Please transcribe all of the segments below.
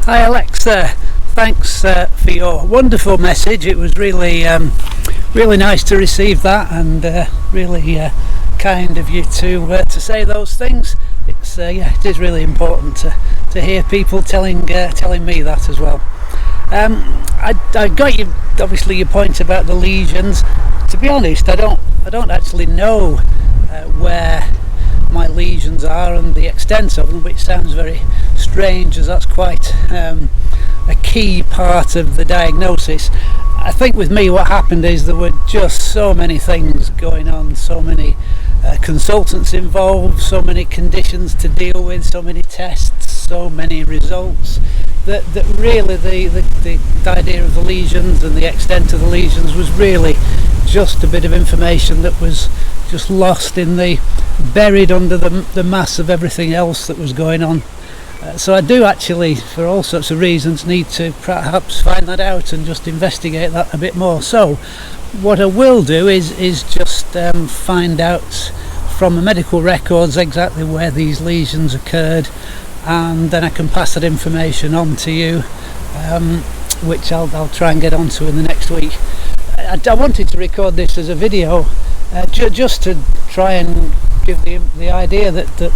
Hi Alex, thanks for your wonderful message. It was really nice to receive that, and really kind of you to say those things. It is really important to hear people telling me that as well. I got you, obviously, your point about the lesions. To be honest, I don't actually know where my lesions are and the extent of them, which sounds very strange, as that's quite a key part of the diagnosis. I think with me what happened is there were just so many things going on, so many consultants involved, so many conditions to deal with, so many tests, so many results, that really the idea of the lesions and the extent of the lesions was really just a bit of information that was just lost in buried under the mass of everything else that was going on. So I do actually, for all sorts of reasons, need to perhaps find that out and just investigate that a bit more. So what I will do is just find out from the medical records exactly where these lesions occurred, and then I can pass that information on to you, which I'll try and get onto in the next week. I wanted to record this as a video just to try and give the idea that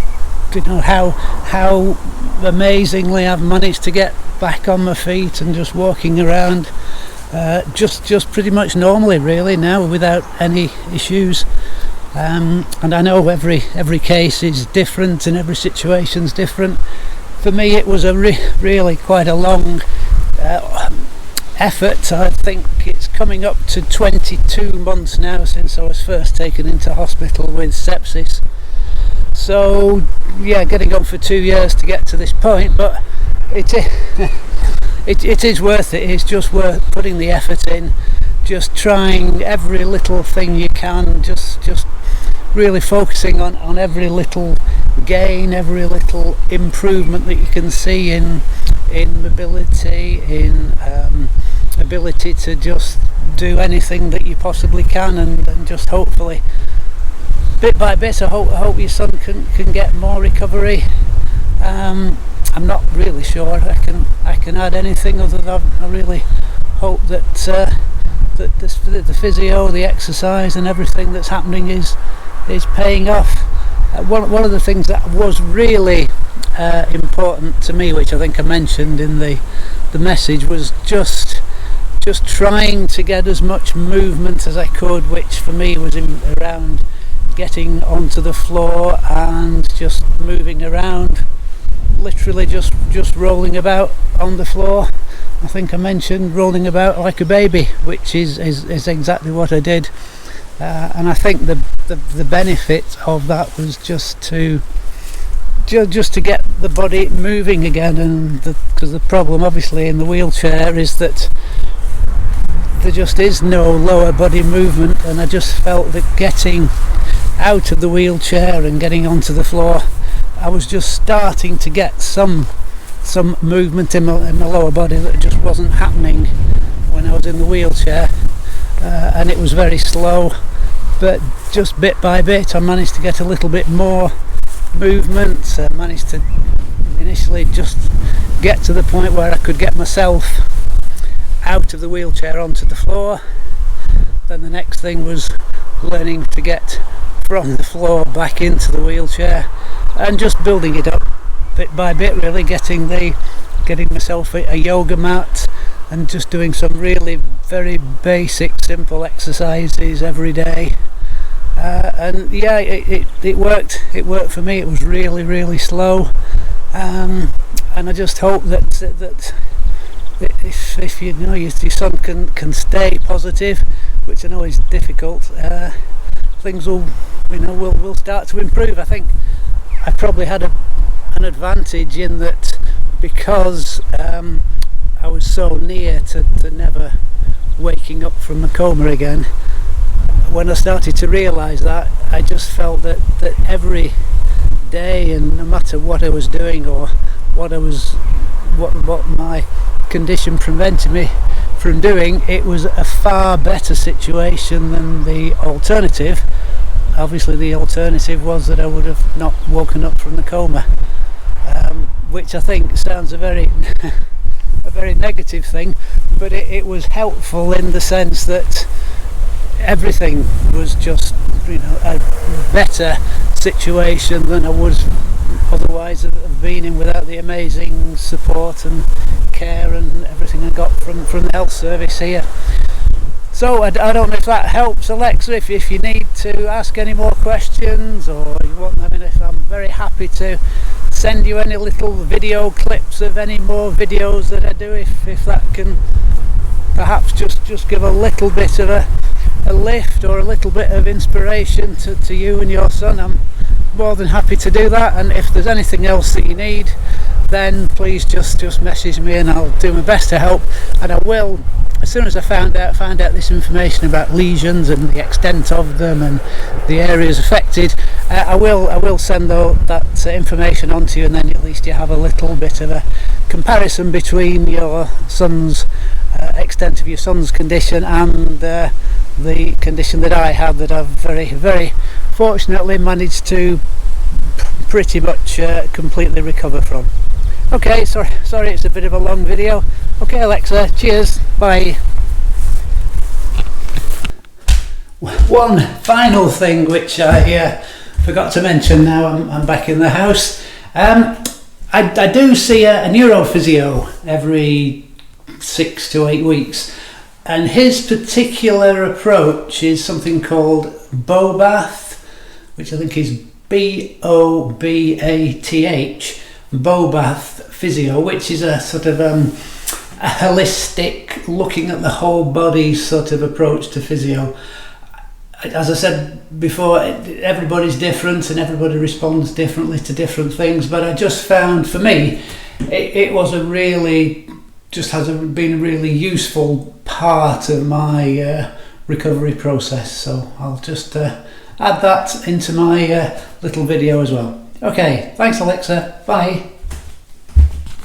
you know how amazingly I've managed to get back on my feet and just walking around just pretty much normally really now, without any issues. And I know every case is different and every situation's different. For me it was a really quite a long effort. I think it's coming up to 22 months now since I was first taken into hospital with sepsis. So yeah, getting on for 2 years to get to this point, but it is worth it. It's just worth putting the effort in, just trying every little thing you can, just really focusing on every little gain, every little improvement that you can see in mobility, in ability to just do anything that you possibly can, and just hopefully bit by bit I hope your son can get more recovery. I'm not really sure I can add anything other than I really hope that the physio, the exercise and everything that's happening is paying off. One of the things that was really important to me, which I think I mentioned in the message, was just trying to get as much movement as I could, which for me was around getting onto the floor and just moving around, literally just rolling about on the floor. I think I mentioned rolling about like a baby, which is exactly what I did. And I think the benefit of that was just to get the body moving again, and because the problem obviously in the wheelchair is that there just is no lower body movement, and I just felt that getting out of the wheelchair and getting onto the floor, I was just starting to get some movement in my lower body that just wasn't happening when I was in the wheelchair, and it was very slow, but just bit by bit I managed to get a little bit more movement. I managed to initially just get to the point where I could get myself out of the wheelchair onto the floor. Then the next thing was learning to get from the floor back into the wheelchair, and just building it up bit by bit, really getting myself a yoga mat and just doing some really very basic simple exercises every day, and yeah, it worked for me. It was really slow, and I just hope that if you know your son can stay positive, which I know is difficult, things will start to improve. I think I probably had an advantage in that, because I was so near to never waking up from the coma again. When I started to realise that, I just felt that every day, and no matter what I was doing or what my condition prevented me from doing, it was a far better situation than the alternative. Obviously the alternative was that I would have not woken up from the coma, which I think sounds a very a very negative thing, but it was helpful in the sense that everything was just, you know, a better situation than I would otherwise have been in without the amazing support and care and everything I got from the health service here. So I don't know if that helps, Alexa. If you need to ask any more questions, or you want, I mean, if I'm very happy to send you any little video clips of any more videos that I do, if that can perhaps just give a little bit of a lift or a little bit of inspiration to you and your son, I'm more than happy to do that. And if there's anything else that you need, then please just message me and I'll do my best to help. And I will, as soon as I found out this information about lesions and the extent of them and the areas affected, I will send that information on to you, and then at least you have a little bit of a comparison between your son's extent of your son's condition and the condition that I have, that I've very fortunately managed to pretty much completely recover from. Okay, sorry it's a bit of a long video. Okay, Alexa, cheers, bye. One final thing which I forgot to mention now I'm back in the house. I do see a neurophysio every 6 to 8 weeks, and his particular approach is something called Bobath, which I think is Bobath, Bobath Physio, which is a sort of a holistic, looking at the whole body sort of approach to physio. As I said before, everybody's different and everybody responds differently to different things, but I just found, for me, it was been a really useful part of my recovery process. So I'll just add that into my little video as well. Okay, thanks Alexa, bye.